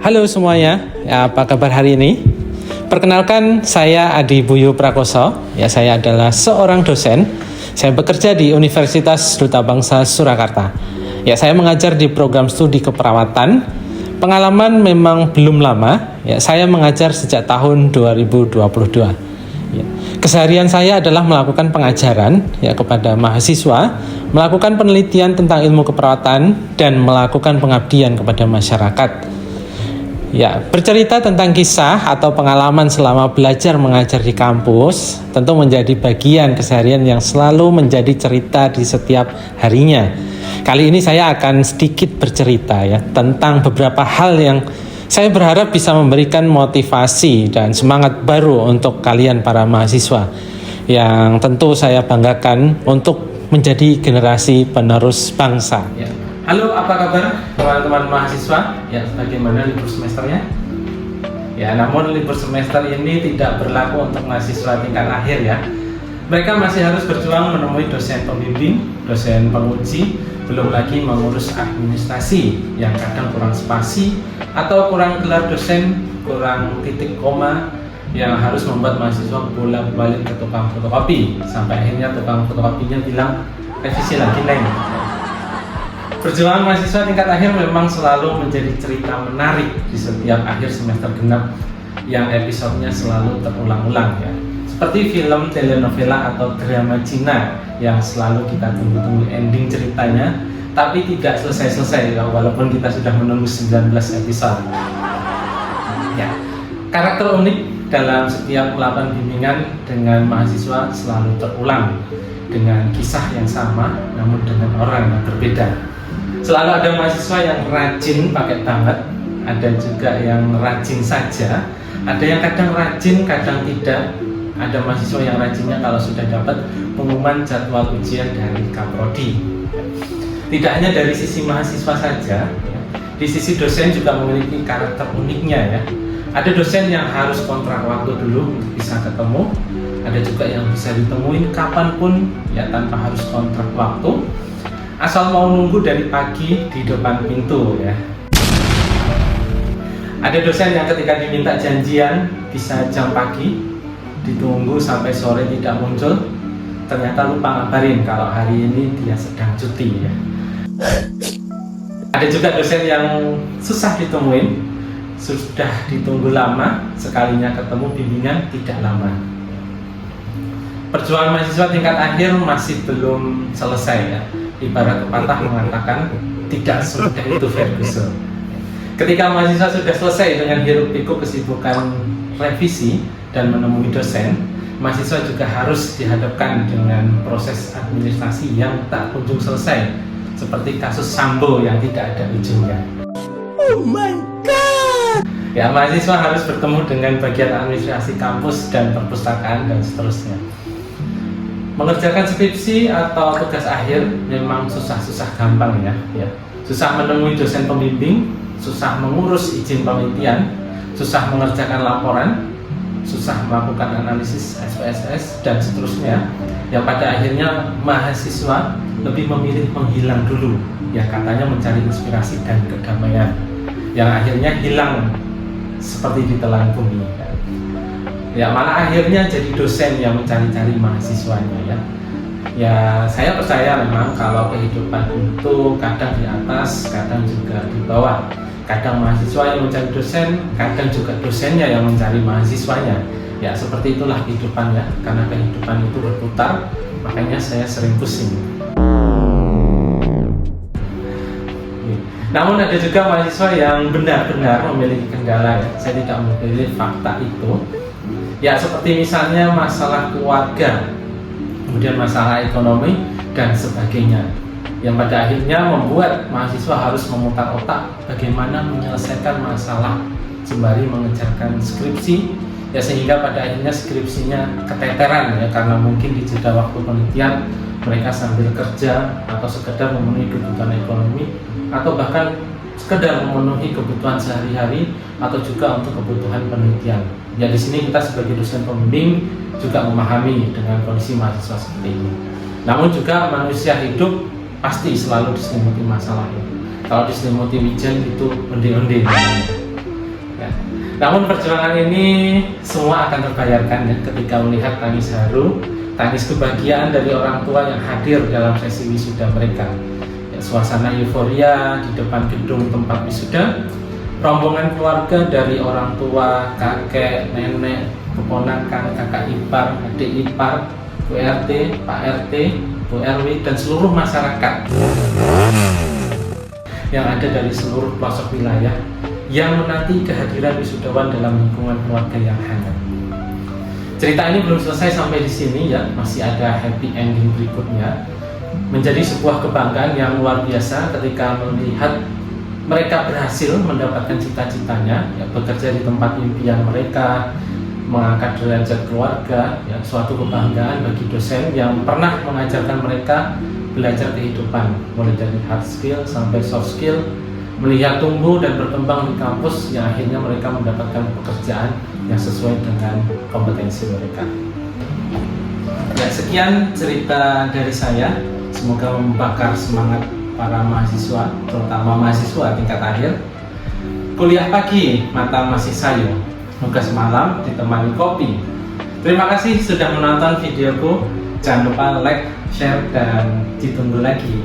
Halo semuanya, apa kabar hari ini? Perkenalkan, saya Adi Buyu Prakoso. Saya adalah seorang dosen. Saya bekerja di Universitas Duta Bangsa Surakarta. Saya mengajar di program studi keperawatan. Pengalaman memang belum lama. Saya mengajar sejak tahun 2022. Keseharian saya adalah melakukan pengajaran kepada mahasiswa, melakukan penelitian tentang ilmu keperawatan, dan melakukan pengabdian kepada masyarakat. Bercerita tentang kisah atau pengalaman selama belajar mengajar di kampus tentu menjadi bagian keseharian yang selalu menjadi cerita di setiap harinya. Kali ini saya akan sedikit bercerita tentang beberapa hal yang saya berharap bisa memberikan motivasi dan semangat baru untuk kalian para mahasiswa yang tentu saya banggakan untuk menjadi generasi penerus bangsa. Halo, apa kabar teman-teman mahasiswa? Bagaimana libur semesternya? Namun libur semester ini tidak berlaku untuk mahasiswa tingkat akhir Mereka masih harus berjuang menemui dosen pembimbing, dosen penguji, belum lagi mengurus administrasi yang kadang kurang spasi atau kurang gelar dosen, kurang titik koma yang harus membuat mahasiswa bolak-balik ke tukang fotokopi sampai akhirnya tukang fotokopinya bilang revisi lagi Neng. Perjuangan mahasiswa tingkat akhir memang selalu menjadi cerita menarik di setiap akhir semester genap yang episodenya selalu terulang-ulang Seperti film telenovela atau drama Cina yang selalu kita tunggu-tunggu ending ceritanya tapi tidak selesai-selesai walaupun kita sudah menunggu 19 episode. Karakter unik dalam setiap melakukan bimbingan dengan mahasiswa selalu terulang dengan kisah yang sama namun dengan orang yang berbeda. Selalu ada mahasiswa yang rajin pakai banget, ada juga yang rajin saja, ada yang kadang rajin, kadang tidak. Ada mahasiswa yang rajinnya kalau sudah dapat pengumuman jadwal ujian dari Kaprodi. Tidak hanya dari sisi mahasiswa saja, di sisi dosen juga memiliki karakter uniknya Ada dosen yang harus kontrak waktu dulu untuk bisa ketemu, ada juga yang bisa ditemuin kapanpun tanpa harus kontrak waktu. Asal mau nunggu dari pagi di depan pintu Ada dosen yang ketika diminta janjian bisa jam pagi, ditunggu sampai sore tidak muncul, ternyata lupa ngabarin kalau hari ini dia sedang cuti Ada juga dosen yang susah ditemuin, sudah ditunggu lama, sekalinya ketemu bimbingan tidak lama. Perjuangan mahasiswa tingkat akhir masih belum selesai Ibarat pepatah mengatakan tidak semudah itu Ferguson. Ketika mahasiswa sudah selesai dengan hiruk-pikuk kesibukan revisi dan menemui dosen, mahasiswa juga harus dihadapkan dengan proses administrasi yang tak kunjung selesai, seperti kasus Sambo yang tidak ada ujungnya. Oh my god! Mahasiswa harus bertemu dengan bagian administrasi kampus dan perpustakaan dan seterusnya. Mengerjakan skripsi atau tugas akhir memang susah-susah gampang Susah menemui dosen pembimbing, susah mengurus izin penelitian, susah mengerjakan laporan, susah melakukan analisis SPSS dan seterusnya. Pada akhirnya mahasiswa lebih memilih menghilang dulu katanya mencari inspirasi dan kedamaian yang akhirnya hilang seperti ditelan bumi malah akhirnya jadi dosen yang mencari-cari mahasiswanya saya percaya memang kalau kehidupan itu kadang di atas, kadang juga di bawah. Kadang mahasiswa yang mencari dosen, kadang juga dosennya yang mencari mahasiswanya. Seperti itulah kehidupan karena kehidupan itu berputar, makanya saya sering pusing. Namun ada juga mahasiswa yang benar-benar memiliki kendala saya tidak memilih fakta itu. Seperti misalnya masalah keluarga, kemudian masalah ekonomi dan sebagainya, yang pada akhirnya membuat mahasiswa harus memutar otak bagaimana menyelesaikan masalah sembari mengejarkan skripsi sehingga pada akhirnya skripsinya keteteran karena mungkin di jeda waktu penelitian mereka sambil kerja atau sekedar memenuhi kebutuhan ekonomi atau bahkan sekedar memenuhi kebutuhan sehari-hari atau juga untuk kebutuhan penelitian. Di sini kita sebagai dosen pembimbing juga memahami dengan kondisi mahasiswa seperti ini. Namun juga manusia hidup pasti selalu diselimuti masalah Kalau diselimuti wijen itu onde-onde. Namun perjuangan ini semua akan terbayarkan ya ketika melihat tangis haru, tangis kebahagiaan dari orang tua yang hadir dalam sesi wisuda mereka. Ya, suasana euforia di depan gedung tempat wisuda, rombongan keluarga dari orang tua, kakek, nenek, keponakan, kakak ipar, adik ipar, Bu RT, Pak RT, Bu RW, dan seluruh masyarakat yang ada dari seluruh pelosok wilayah yang menanti kehadiran wisudawan dalam lingkungan keluarga yang hangat. Cerita ini belum selesai sampai di sini ya, masih ada happy ending berikutnya. Menjadi sebuah kebanggaan yang luar biasa ketika melihat mereka berhasil mendapatkan cita-citanya, ya, bekerja di tempat impian mereka, mengangkat derajat keluarga, ya, suatu kebanggaan bagi dosen yang pernah mengajarkan mereka belajar kehidupan, mulai dari hard skill sampai soft skill, melihat tumbuh dan berkembang di kampus yang akhirnya mereka mendapatkan pekerjaan yang sesuai dengan kompetensi mereka. Ya, sekian cerita dari saya, semoga membakar semangat para mahasiswa, terutama mahasiswa tingkat akhir. Kuliah pagi, mata masih sayu, tugas malam ditemani kopi. Terima kasih sudah menonton videoku. Jangan lupa like, share, dan ditunggu lagi.